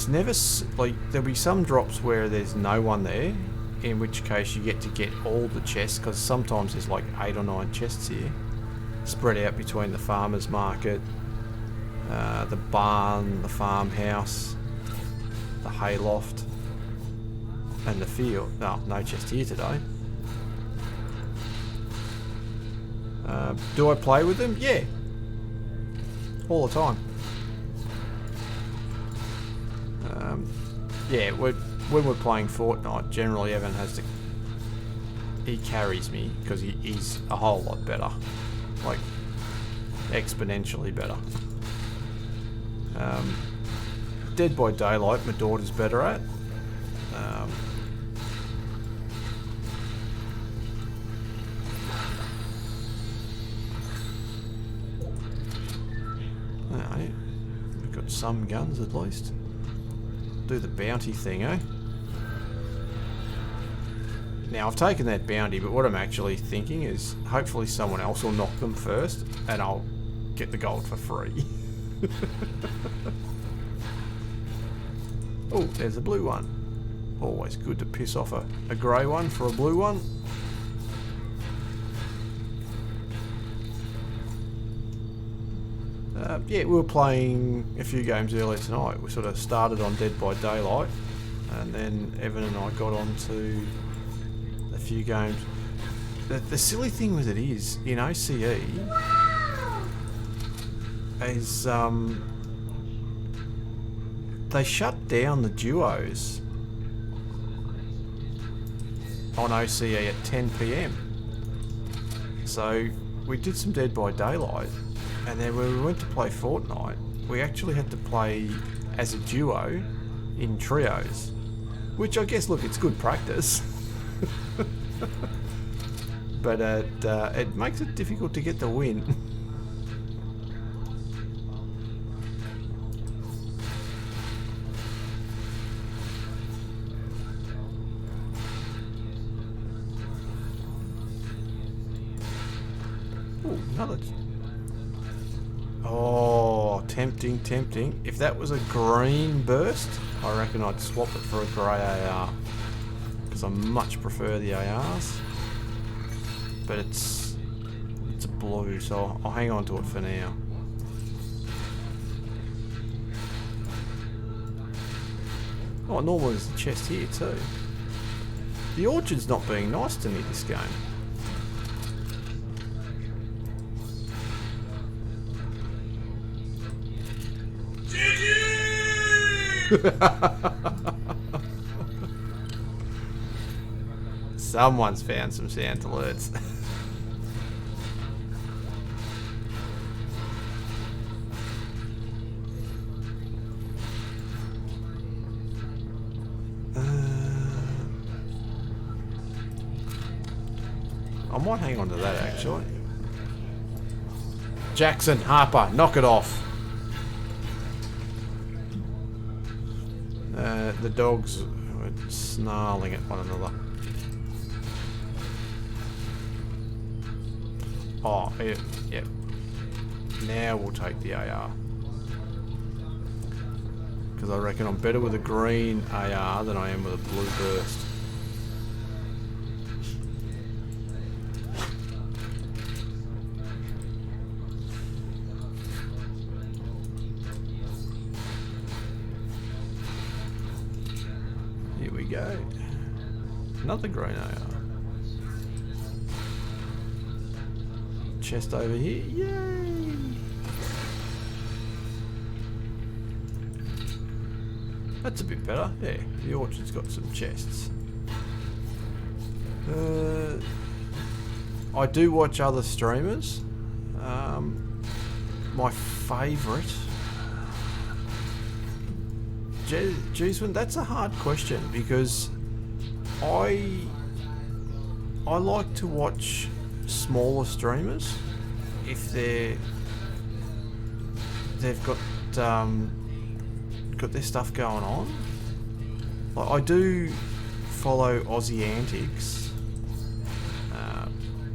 Speaker 1: never... Like, there'll be some drops where there's no one there, in which case you get to get all the chests, because sometimes there's like 8 or 9 chests here, spread out between the farmer's market, the barn, the farmhouse, the hayloft, and the field. No chest here today. Do I play with them? Yeah. All the time. Yeah, when we're playing Fortnite, generally Evan has to... He carries me, because he's a whole lot better. Like, exponentially better. Dead by Daylight, my daughter's better at. Alright, we've got some guns at least. Do the bounty thing, eh? Now, I've taken that bounty, but what I'm actually thinking is hopefully someone else will knock them first, and I'll get the gold for free. Oh, there's a blue one. Always good to piss off a grey one for a blue one. Yeah, we were playing a few games earlier tonight. We sort of started on Dead by Daylight, and then Evan and I got on to a few games. The silly thing with it is, in OCE, is they shut down the duos on OCE at 10 PM. So we did some Dead by Daylight, and then when we went to play Fortnite, we actually had to play as a duo in trios, which I guess, look, it's good practice. But it makes it difficult to get the win. Ooh, another... Oh, tempting, tempting. If that was a green burst, I reckon I'd swap it for a grey AR. Because I much prefer the ARs. But it's a blue, so I'll hang on to it for now. Oh, normally there's a chest here too. The orchard's not being nice to me this game. Someone's found some sound alerts. I might hang on to that actually. Jackson, Harper, knock it off. The dogs were snarling at one another. Oh, yeah. Now we'll take the AR. Because I reckon I'm better with a green AR than I am with a blue burst. Here we go. Another green AR. Chest over here. Yay! That's a bit better. Yeah, the orchard's got some chests. I do watch other streamers. My favourite... Geez, that's a hard question because I like to watch smaller streamers if they've got their stuff going on. Like I do follow Aussie Antics,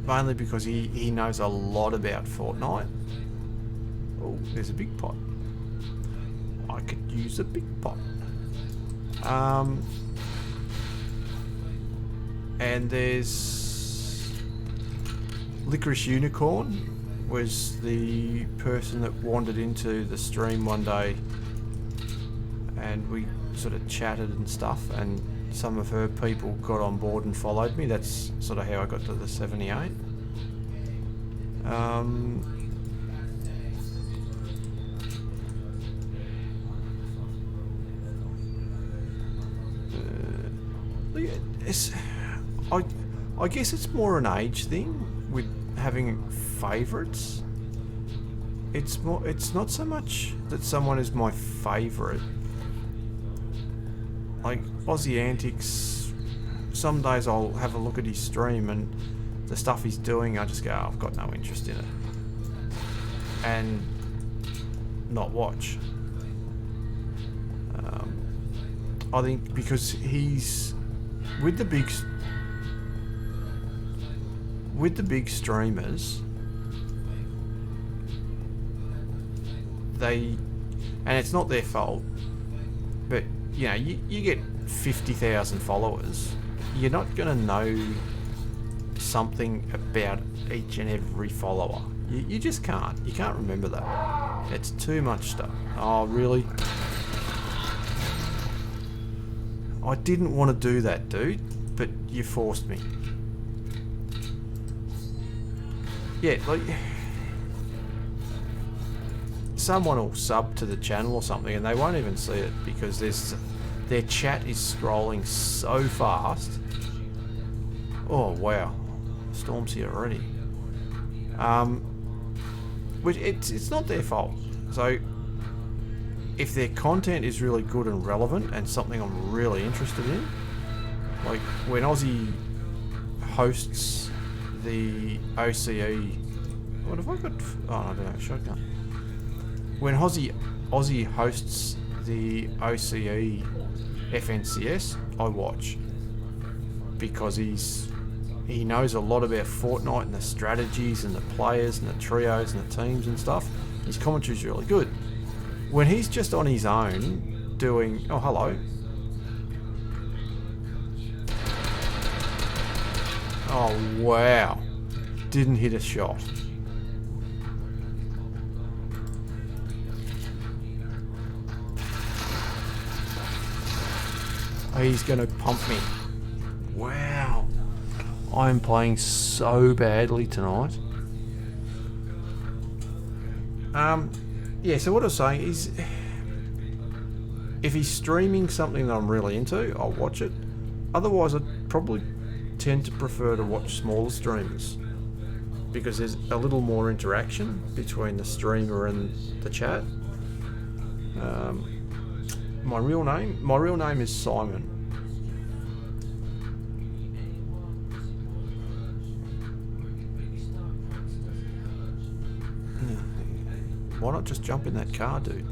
Speaker 1: mainly because he knows a lot about Fortnite. Oh, there's a big pot. I could use a big pot. And there's Licorice Unicorn was the person that wandered into the stream one day and we sort of chatted and stuff, and some of her people got on board and followed me. That's sort of how I got to the 78. I guess it's more an age thing with having favourites. It's not so much that someone is my favourite. Like Aussie Antics, some days I'll have a look at his stream and the stuff he's doing, I just go, oh, I've got no interest in it, and not watch. I think because he's with the big streamers, and it's not their fault, but you know, you get 50,000 followers, you're not going to know something about each and every follower. You just can't. You can't remember that. It's too much stuff. Oh, really? I didn't want to do that, dude, but you forced me. Yeah, like... someone will sub to the channel or something and they won't even see it because their chat is scrolling so fast. Oh, wow. Storm's here already. Which it's not their fault. So if their content is really good and relevant and something I'm really interested in, like when Aussie hosts the OCE, what have I got? Oh, I don't know, shotgun. When Aussie hosts the OCE FNCS, I watch because he knows a lot about Fortnite and the strategies and the players and the trios and the teams and stuff. His commentary's really good. When he's just on his own doing... Oh, hello. Oh, wow. Didn't hit a shot. He's going to pump me. Wow. I'm playing so badly tonight. Yeah, so what I was saying is, if he's streaming something that I'm really into, I'll watch it. Otherwise, I'd probably tend to prefer to watch smaller streamers because there's a little more interaction between the streamer and the chat. My real name is Simon. Why not just jump in that car, dude?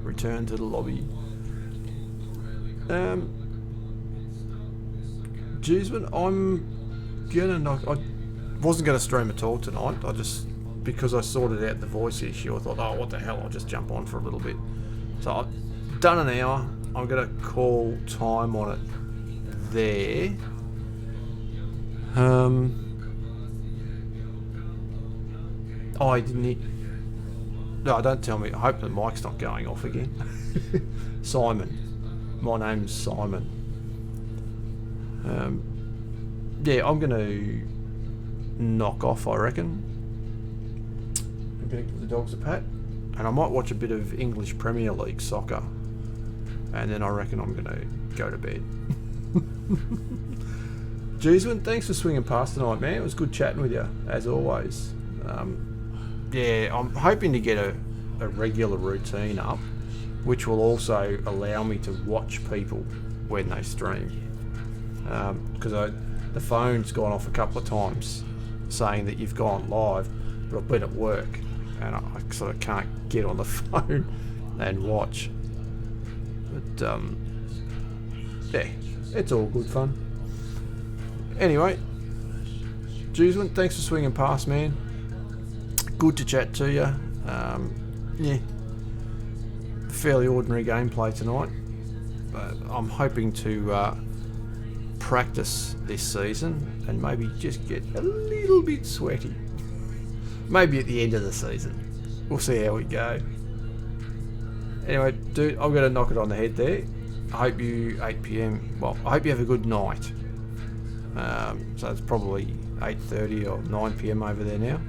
Speaker 1: Return to the lobby. Jeezman, I'm gonna knock... I wasn't gonna stream at all tonight. I just... because I sorted out the voice issue, I thought, oh, what the hell, I'll just jump on for a little bit. So I've done an hour. I'm gonna call time on it there. Oh, I didn't... No, don't tell me. I hope the mic's not going off again. Simon. My name's Simon. Yeah, I'm going to knock off, I reckon. I'm going to give the dogs a pat. And I might watch a bit of English Premier League soccer. And then I reckon I'm going to go to bed.
Speaker 2: Jeezman, thanks for swinging past tonight, man. It was good chatting with you, as always. Yeah, I'm hoping to get a regular routine up, which will also allow me to watch people when they stream. Because the phone's gone off a couple of times saying that you've gone live, but I've been at work and I sort of can't get on the phone and watch. But yeah, it's all good fun. Anyway, Jeezman, thanks for swinging past, man. Good to chat to you. Yeah, fairly ordinary gameplay tonight, but I'm hoping to practice this season and maybe just get a little bit sweaty. Maybe at the end of the season. We'll see how we go. Anyway, dude, I'm going to knock it on the head there. I hope you, 8 PM, well, I hope you have a good night. So it's probably 8:30 or 9 PM over there now.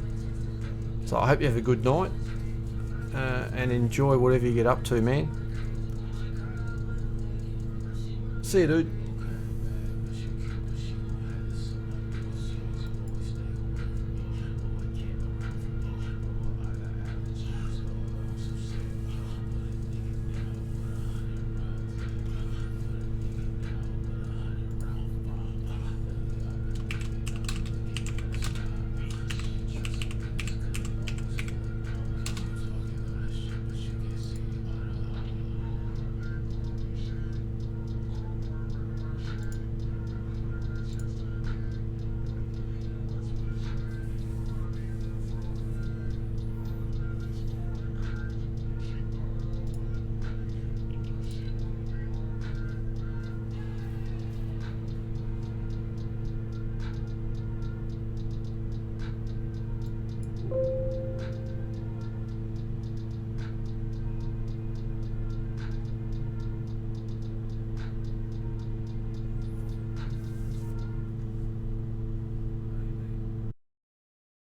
Speaker 2: So I hope you have a good night and enjoy whatever you get up to, man. See you, dude.